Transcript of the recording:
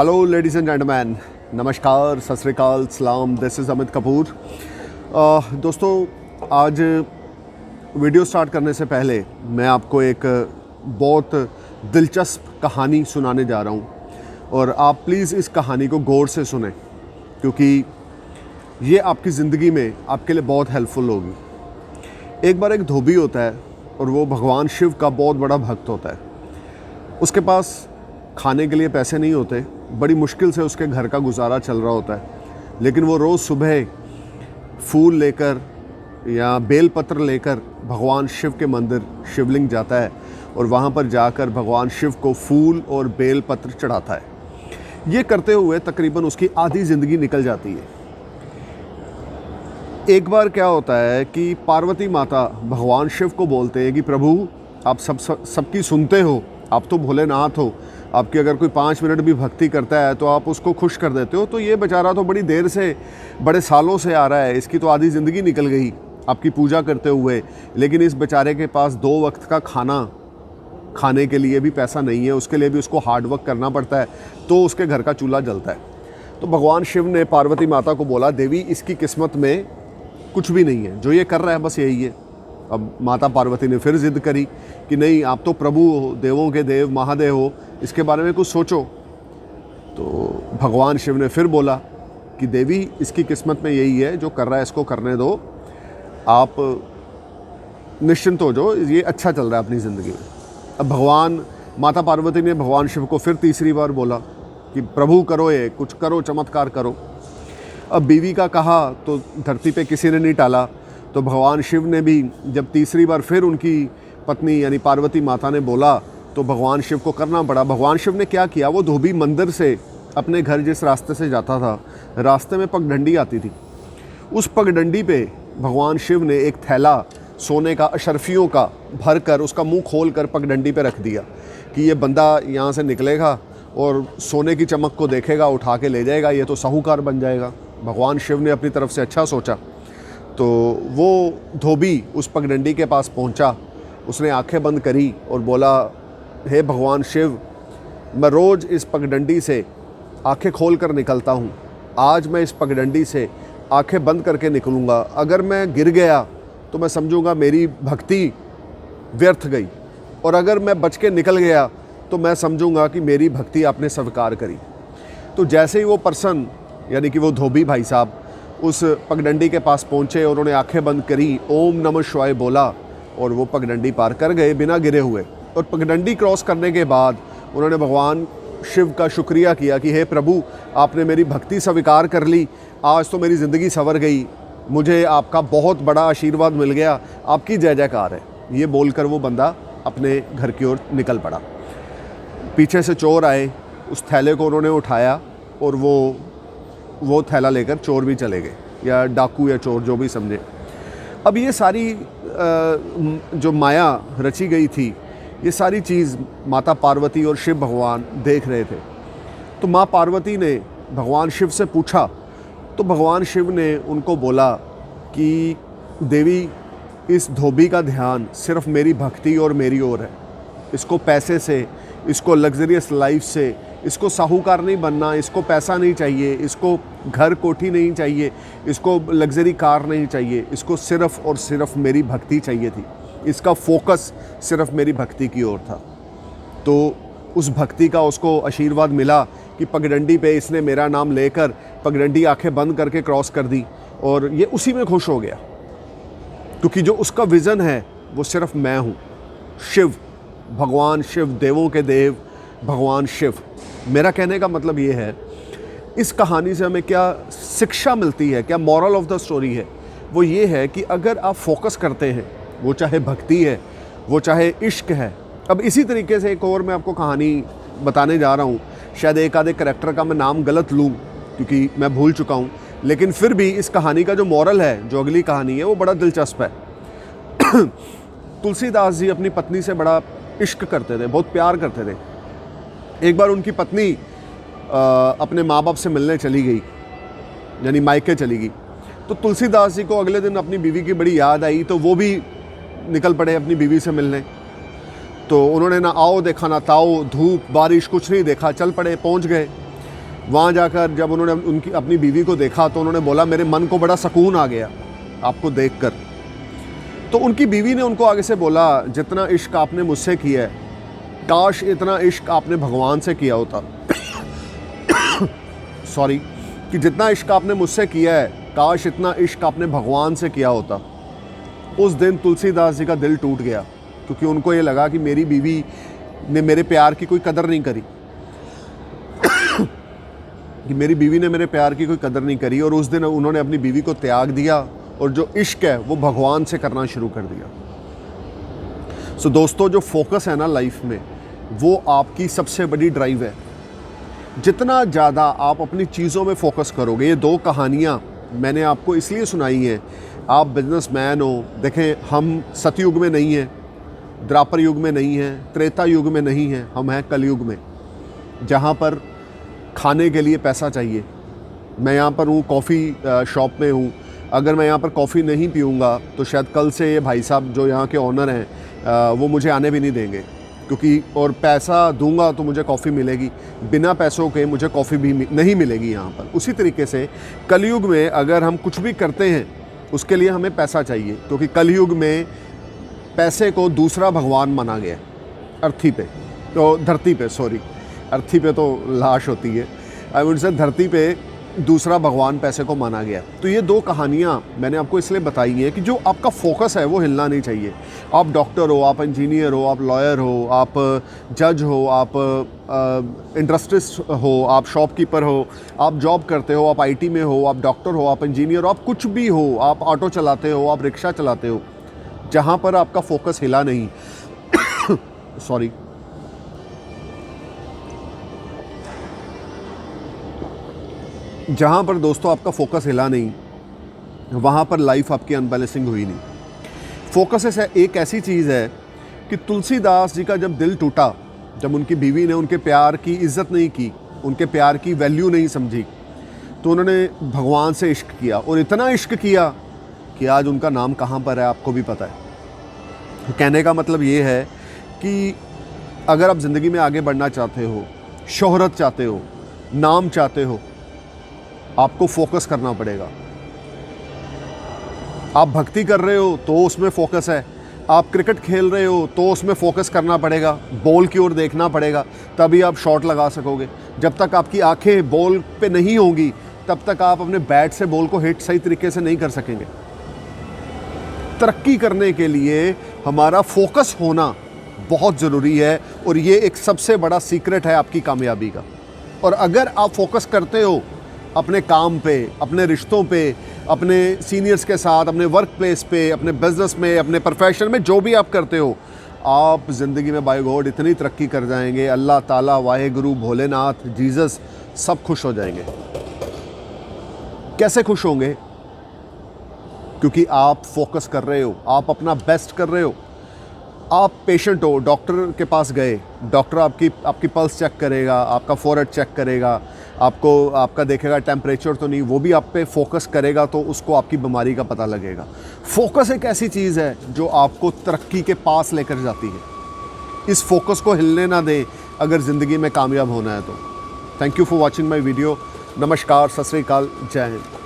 Hello ladies and gentleman, नमस्कार, सत श्री अकाल, सलाम। This is Amit Kapoor. दोस्तों, आज वीडियो स्टार्ट करने से पहले मैं आपको एक बहुत दिलचस्प कहानी सुनाने जा रहा हूँ और आप प्लीज़ इस कहानी को गौर से सुनें, क्योंकि ये आपकी ज़िंदगी में आपके लिए बहुत हेल्पफुल होगी। एक बार एक धोबी होता है और वो भगवान शिव का बहुत बड़ा भक्त होता है। उसके पास खाने के लिए पैसे नहीं होते, बड़ी मुश्किल से उसके घर का गुजारा चल रहा होता है, लेकिन वो रोज़ सुबह फूल लेकर या बेलपत्र लेकर भगवान शिव के मंदिर शिवलिंग जाता है और वहाँ पर जाकर भगवान शिव को फूल और बेलपत्र चढ़ाता है। ये करते हुए तकरीबन उसकी आधी ज़िंदगी निकल जाती है। एक बार क्या होता है कि पार्वती माता भगवान शिव को बोलते हैं कि प्रभु, आप सबकी सुनते हो, आप तो भोलेनाथ हो, आपकी अगर कोई 5 मिनट भी भक्ति करता है तो आप उसको खुश कर देते हो। तो ये बेचारा तो बड़ी देर से, बड़े सालों से आ रहा है, इसकी तो आधी ज़िंदगी निकल गई आपकी पूजा करते हुए, लेकिन इस बेचारे के पास 2 वक्त का खाना खाने के लिए भी पैसा नहीं है, उसके लिए भी उसको हार्ड वर्क करना पड़ता है, तो उसके घर का चूल्हा जलता है। तो भगवान शिव ने पार्वती माता को बोला, देवी, इसकी किस्मत में कुछ भी नहीं है, जो ये कर रहा है बस यही है। अब माता पार्वती ने फिर ज़िद करी कि नहीं, आप तो प्रभु हो, देवों के देव, महादेव हो, इसके बारे में कुछ सोचो। तो भगवान शिव ने फिर बोला कि देवी, इसकी किस्मत में यही है, जो कर रहा है इसको करने दो, आप निश्चिंत हो जाओ, ये अच्छा चल रहा है अपनी ज़िंदगी में। अब माता पार्वती ने भगवान शिव को फिर तीसरी बार बोला कि प्रभु करो, ये कुछ करो, चमत्कार करो। अब बीवी का कहा तो धरती पे किसी ने नहीं टाला, तो भगवान शिव ने भी जब तीसरी बार फिर उनकी पत्नी यानी पार्वती माता ने बोला तो भगवान शिव को करना पड़ा। भगवान शिव ने क्या किया, वो धोबी मंदिर से अपने घर जिस रास्ते से जाता था, रास्ते में पगडंडी आती थी। उस पगडंडी पे भगवान शिव ने एक थैला सोने का, अशर्फियों का भर कर उसका मुंह खोल कर पगडंडी पे रख दिया कि ये बंदा यहाँ से निकलेगा और सोने की चमक को देखेगा, उठा के ले जाएगा, ये तो साहूकार बन जाएगा। भगवान शिव ने अपनी तरफ से अच्छा सोचा, तो वो धोबी उस पगडंडी के पास पहुंचा, उसने आंखें बंद करी और बोला, हे भगवान शिव, मैं रोज़ इस पगडंडी से आंखें खोल कर निकलता हूं, आज मैं इस पगडंडी से आंखें बंद करके निकलूँगा। अगर मैं गिर गया तो मैं समझूंगा मेरी भक्ति व्यर्थ गई, और अगर मैं बच के निकल गया तो मैं समझूंगा कि मेरी भक्ति आपने स्वीकार करी। तो जैसे ही वो पर्सन यानी कि वो धोबी भाई साहब उस पगडंडी के पास पहुँचे और उन्होंने आंखें बंद करी, ओम नमः शिवाय बोला और वो पगडंडी पार कर गए बिना गिरे हुए। और पगडंडी क्रॉस करने के बाद उन्होंने भगवान शिव का शुक्रिया किया कि हे प्रभु, आपने मेरी भक्ति स्वीकार कर ली, आज तो मेरी ज़िंदगी संवर गई, मुझे आपका बहुत बड़ा आशीर्वाद मिल गया, आपकी जय जयकार है। ये बोलकर वो बंदा अपने घर की ओर निकल पड़ा। पीछे से चोर आए, उस थैले को उन्होंने उठाया और वो थैला लेकर चोर भी चले गए, या डाकू या चोर जो भी समझे। अब ये सारी जो माया रची गई थी, ये सारी चीज़ माता पार्वती और शिव भगवान देख रहे थे। तो माँ पार्वती ने भगवान शिव से पूछा, तो भगवान शिव ने उनको बोला कि देवी, इस धोबी का ध्यान सिर्फ मेरी भक्ति और मेरी ओर है। इसको पैसे से, इसको लग्जरियस लाइफ से, इसको साहूकार नहीं बनना, इसको पैसा नहीं चाहिए, इसको घर कोठी नहीं चाहिए, इसको लग्जरी कार नहीं चाहिए, इसको सिर्फ़ और सिर्फ मेरी भक्ति चाहिए थी। इसका फोकस सिर्फ मेरी भक्ति की ओर था। तो उस भक्ति का उसको आशीर्वाद मिला कि पगडंडी पे इसने मेरा नाम लेकर पगडंडी आंखें बंद करके क्रॉस कर दी, और ये उसी में खुश हो गया, क्योंकि जो उसका विज़न है वो सिर्फ मैं हूँ। शिव, भगवान शिव, देवों के देव भगवान शिव। मेरा कहने का मतलब ये है, इस कहानी से हमें क्या शिक्षा मिलती है, क्या मॉरल ऑफ द स्टोरी है, वो ये है कि अगर आप फोकस करते हैं, वो चाहे भक्ति है, वो चाहे इश्क है। अब इसी तरीके से एक और मैं आपको कहानी बताने जा रहा हूँ, शायद एक आधे करैक्टर का मैं नाम गलत लूँ क्योंकि मैं भूल चुका हूँ, लेकिन फिर भी इस कहानी का जो मॉरल है, जो अगली कहानी है, वो बड़ा दिलचस्प है। तुलसीदास जी अपनी पत्नी से बड़ा इश्क करते थे, बहुत प्यार करते थे। एक बार उनकी पत्नी अपने माँ बाप से मिलने चली गई, यानी मायके चली गई। तो तुलसीदास जी को अगले दिन अपनी बीवी की बड़ी याद आई, तो वो भी निकल पड़े अपनी बीवी से मिलने। तो उन्होंने ना आओ देखा ना ताओ, धूप बारिश कुछ नहीं देखा, चल पड़े, पहुंच गए। वहाँ जाकर जब उन्होंने उनकी अपनी बीवी को देखा तो उन्होंने बोला मेरे मन को बड़ा सुकून आ गया आपको देखकर। तो उनकी बीवी ने उनको आगे से बोला जितना इश्क आपने मुझसे किया है, काश इतना इश्क आपने भगवान से किया होता। सॉरी, कि जितना इश्क आपने मुझसे किया है, काश इतना इश्क आपने भगवान से किया होता। उस दिन तुलसीदास जी का दिल टूट गया, क्योंकि उनको ये लगा कि मेरी बीवी ने मेरे प्यार की कोई कदर नहीं करी, कि मेरी बीवी ने मेरे प्यार की कोई कदर नहीं करी। और उस दिन उन्होंने अपनी बीवी को त्याग दिया और जो इश्क है वो भगवान से करना शुरू कर दिया। सो दोस्तों, जो फोकस है ना लाइफ में, वो आपकी सबसे बड़ी ड्राइव है। जितना ज़्यादा आप अपनी चीज़ों में फोकस करोगे, ये दो कहानियाँ मैंने आपको इसलिए सुनाई हैं। आप बिजनेसमैन हो, देखें हम सतयुग में नहीं हैं, द्वापर युग में नहीं हैं, त्रेता युग में नहीं हैं, हम हैं कलयुग में, जहाँ पर खाने के लिए पैसा चाहिए। मैं यहाँ पर हूँ, कॉफ़ी शॉप में हूँ, अगर मैं यहाँ पर कॉफ़ी नहीं पीऊँगा तो शायद कल से ये भाई साहब जो यहाँ के ऑनर हैं वो मुझे आने भी नहीं देंगे, क्योंकि और पैसा दूंगा तो मुझे कॉफ़ी मिलेगी, बिना पैसों के मुझे कॉफ़ी भी नहीं मिलेगी यहाँ पर। उसी तरीके से कलयुग में अगर हम कुछ भी करते हैं उसके लिए हमें पैसा चाहिए, क्योंकि कलयुग में पैसे को दूसरा भगवान माना गया है अर्थी पे, तो धरती पे, सॉरी अर्थी पे तो लाश होती है, आई वुड से धरती पे दूसरा भगवान पैसे को माना गया। तो ये दो कहानियाँ मैंने आपको इसलिए बताई हैं कि जो आपका फोकस है वो हिलना नहीं चाहिए। आप डॉक्टर हो, आप इंजीनियर हो, आप लॉयर हो, आप जज हो, आप इंडस्ट्रिस्ट हो, आप शॉपकीपर हो, आप जॉब करते हो, आप आईटी में हो, आप डॉक्टर हो, आप इंजीनियर हो, आप कुछ भी हो, आप ऑटो चलाते हो, आप रिक्शा चलाते हो, जहाँ पर आपका फोकस हिला नहीं सॉरी, जहाँ पर दोस्तों आपका फोकस हिला नहीं, वहाँ पर लाइफ आपकी अनबैलेंसिंग हुई नहीं। फोकस एक ऐसी चीज़ है कि तुलसीदास जी का जब दिल टूटा, जब उनकी बीवी ने उनके प्यार की इज़्ज़त नहीं की, उनके प्यार की वैल्यू नहीं समझी, तो उन्होंने भगवान से इश्क किया, और इतना इश्क किया कि आज उनका नाम कहाँ पर है आपको भी पता है। तो कहने का मतलब ये है कि अगर आप ज़िंदगी में आगे बढ़ना चाहते हो, शोहरत चाहते हो, नाम चाहते हो, आपको फोकस करना पड़ेगा। आप भक्ति कर रहे हो तो उसमें फोकस है, आप क्रिकेट खेल रहे हो तो उसमें फोकस करना पड़ेगा, बॉल की ओर देखना पड़ेगा, तभी आप शॉट लगा सकोगे। जब तक आपकी आंखें बॉल पे नहीं होंगी तब तक आप अपने बैट से बॉल को हिट सही तरीके से नहीं कर सकेंगे। तरक्की करने के लिए हमारा फोकस होना बहुत ज़रूरी है, और ये एक सबसे बड़ा सीक्रेट है आपकी कामयाबी का। और अगर आप फोकस करते हो अपने काम पे, अपने रिश्तों पे, अपने सीनियर्स के साथ, अपने वर्क प्लेस पे, अपने बिजनेस में, अपने प्रोफेशन में, जो भी आप करते हो, आप ज़िंदगी में बाय गॉड इतनी तरक्की कर जाएंगे, अल्लाह ताला, वाहेगुरु, भोलेनाथ, जीसस सब खुश हो जाएंगे। कैसे खुश होंगे? क्योंकि आप फोकस कर रहे हो, आप अपना बेस्ट कर रहे हो। आप पेशेंट हो, डॉक्टर के पास गए, डॉक्टर आपकी पल्स चेक करेगा, आपका फोरहेड चेक करेगा, आपका देखेगा टेम्परेचर तो नहीं, वो भी आप पे फोकस करेगा तो उसको आपकी बीमारी का पता लगेगा। फोकस एक ऐसी चीज़ है जो आपको तरक्की के पास लेकर जाती है। इस फोकस को हिलने ना दें अगर ज़िंदगी में कामयाब होना है तो। Thank you for watching my video. नमस्कार, सत श्री अकाल, जय हिंद।